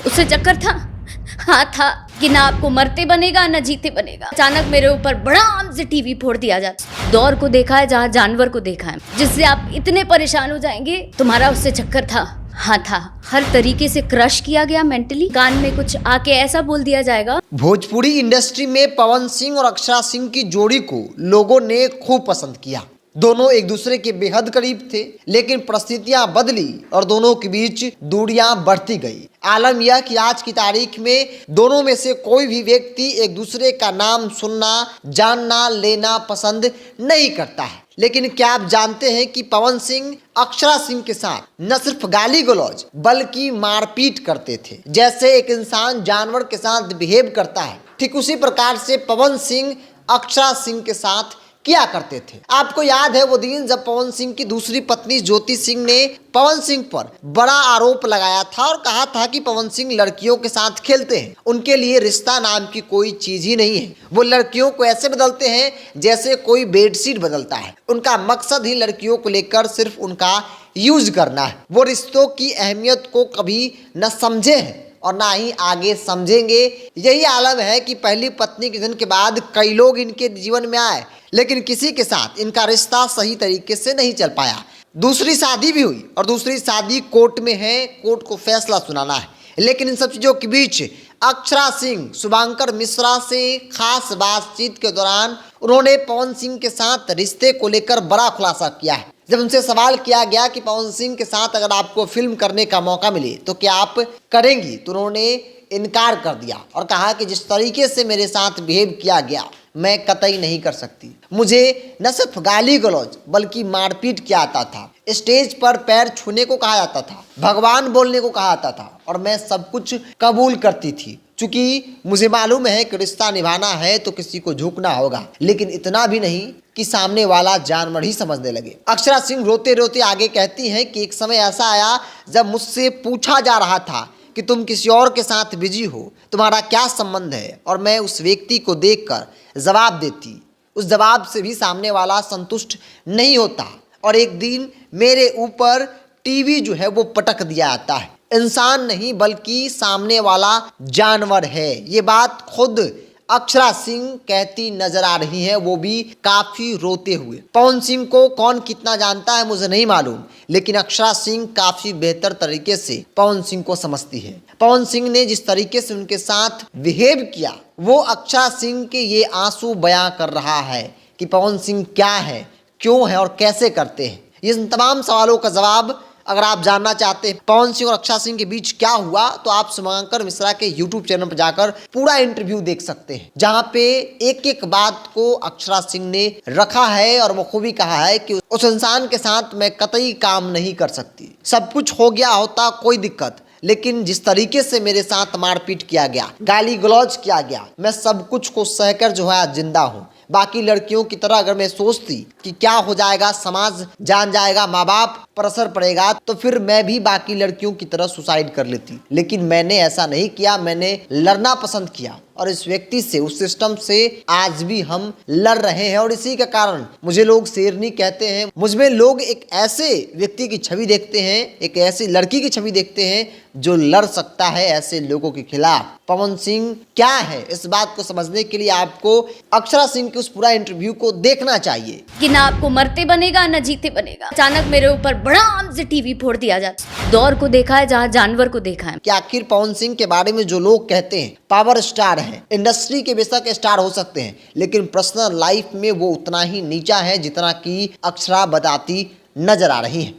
उससे चक्कर था, हाँ था, कि ना आपको मरते बनेगा ना जीते बनेगा। अचानक मेरे ऊपर बड़ा से टीवी फोड़ दिया जाता। दौर को देखा है जहाँ जानवर को देखा है, जिससे आप इतने परेशान हो जाएंगे। तुम्हारा उससे चक्कर था, हाँ था। हर तरीके से क्रश किया गया मेंटली। कान में कुछ आके ऐसा बोल दिया जाएगा। भोजपुरी इंडस्ट्री में पवन सिंह और अक्षरा सिंह की जोड़ी को लोगों ने खूब पसंद किया। दोनों एक दूसरे के बेहद करीब थे, लेकिन परिस्थितियां बदली और दोनों के बीच दूरियां बढ़ती गई। आलम यह कि आज की तारीख में दोनों में से कोई भी व्यक्ति एक दूसरे का नाम सुनना, जानना, लेना पसंद नहीं करता है। लेकिन क्या आप जानते हैं कि पवन सिंह अक्षरा सिंह के साथ न सिर्फ गाली गलौज बल्कि मारपीट करते थे। जैसे एक इंसान जानवर के साथ बिहेव करता है, ठीक उसी प्रकार से पवन सिंह अक्षरा सिंह के साथ किया करते थे। आपको याद है वो दिन जब पवन सिंह की दूसरी पत्नी ज्योति सिंह ने पवन सिंह पर बड़ा आरोप लगाया था और कहा था कि पवन सिंह लड़कियों के साथ खेलते हैं, उनके लिए रिश्ता नाम की कोई चीज ही नहीं है। वो लड़कियों को ऐसे बदलते हैं जैसे कोई बेडशीट बदलता है। उनका मकसद ही लड़कियों को लेकर सिर्फ उनका यूज करना है। वो रिश्तों की अहमियत को कभी न समझे हैं और ना ही आगे समझेंगे। यही आलम है कि पहली पत्नी के निधन के बाद कई लोग इनके जीवन में आए, लेकिन किसी के साथ इनका रिश्ता सही तरीके से नहीं चल पाया। दूसरी शादी भी हुई और दूसरी शादी कोर्ट में है, कोर्ट को फैसला सुनाना है। लेकिन इन सब चीज़ों के बीच अक्षरा सिंह शुभांकर मिश्रा से खास बातचीत के दौरान उन्होंने पवन सिंह के साथ रिश्ते को लेकर बड़ा खुलासा किया है। जब उनसे सवाल किया गया कि पवन सिंह के साथ अगर आपको फिल्म करने का मौका मिले तो क्या आप करेंगी, तो उन्होंने इनकार कर दिया और कहा कि जिस तरीके से मेरे साथ बिहेव किया गया मैं कतई नहीं कर सकती। मुझे न सिर्फ गाली गलौज बल्कि मारपीट किया जाता था, स्टेज पर पैर छूने को कहा जाता था, भगवान बोलने को कहा जाता था और मैं सब कुछ कबूल करती थी। चूंकि मुझे मालूम है कि रिश्ता निभाना है तो किसी को झुकना होगा, लेकिन इतना भी नहीं कि सामने वाला जानवर ही समझने लगे। अक्षरा सिंह रोते रोते आगे कहती हैं कि एक समय ऐसा आया जब मुझसे पूछा जा रहा था कि तुम किसी और के साथ बिजी हो, तुम्हारा क्या संबंध है, और मैं उस व्यक्ति को देखकर जवाब देती। उस जवाब से भी सामने वाला संतुष्ट नहीं होता और एक दिन मेरे ऊपर टीवी जो है वो पटक दिया जाता है। इंसान नहीं बल्कि सामने वाला जानवर है। ये बात खुद अक्षरा सिंह कहती नजर आ रही है, वो भी काफी रोते हुए। पवन सिंह को कौन कितना जानता है मुझे नहीं मालूम, लेकिन अक्षरा सिंह काफी बेहतर तरीके से पवन सिंह को समझती है। पवन सिंह ने जिस तरीके से उनके साथ बिहेव किया वो अक्षरा सिंह के ये आंसू बयां कर रहा है कि पवन सिंह क्या है, क्यों है और कैसे करते हैं। ये तमाम सवालों का जवाब अगर आप जानना चाहते हैं पवन सिंह और अक्षरा सिंह के बीच क्या हुआ, तो आप शुभांकर मिश्रा के यूट्यूब चैनल पर जाकर पूरा इंटरव्यू देख सकते हैं, जहां पे एक एक बात को अक्षरा सिंह ने रखा है और वो खूबी कहा है कि उस इंसान के साथ मैं कतई काम नहीं कर सकती। सब कुछ हो गया होता कोई दिक्कत, लेकिन जिस तरीके से मेरे साथ मारपीट किया गया, गाली गलौज किया गया, मैं सब कुछ को सहकर जो है जिंदा हूँ। बाकी लड़कियों की तरह अगर मैं सोचती कि क्या हो जाएगा, समाज जान जाएगा, माँ बाप पर असर पड़ेगा, तो फिर मैं भी बाकी लड़कियों की तरह सुसाइड कर लेती। लेकिन मैंने ऐसा नहीं किया, मैंने लड़ना पसंद किया और इस व्यक्ति से, उस सिस्टम से आज भी हम लड़ रहे हैं और इसी के कारण मुझे लोग शेरनी कहते हैं। मुझमें लोग एक ऐसे व्यक्ति की छवि देखते हैं, एक ऐसी लड़की की छवि देखते हैं जो लड़ सकता है ऐसे लोगों के खिलाफ। पवन सिंह क्या है, इस बात को समझने के लिए आपको अक्षरा सिंह के उस पूरा इंटरव्यू को देखना चाहिए। कि ना आपको मरते बनेगा ना जीते बनेगा। अचानक मेरे ऊपर बड़ा से टीवी फोड़ दिया जाता। दौर को देखा है जहाँ जानवर को देखा है। कि आखिर पवन सिंह के बारे में जो लोग कहते हैं पावर स्टार है, इंडस्ट्री के बेशक स्टार हो सकते हैं, लेकिन पर्सनल लाइफ में वो उतना ही नीचा है जितना कि अक्षरा बताती नजर आ रही है।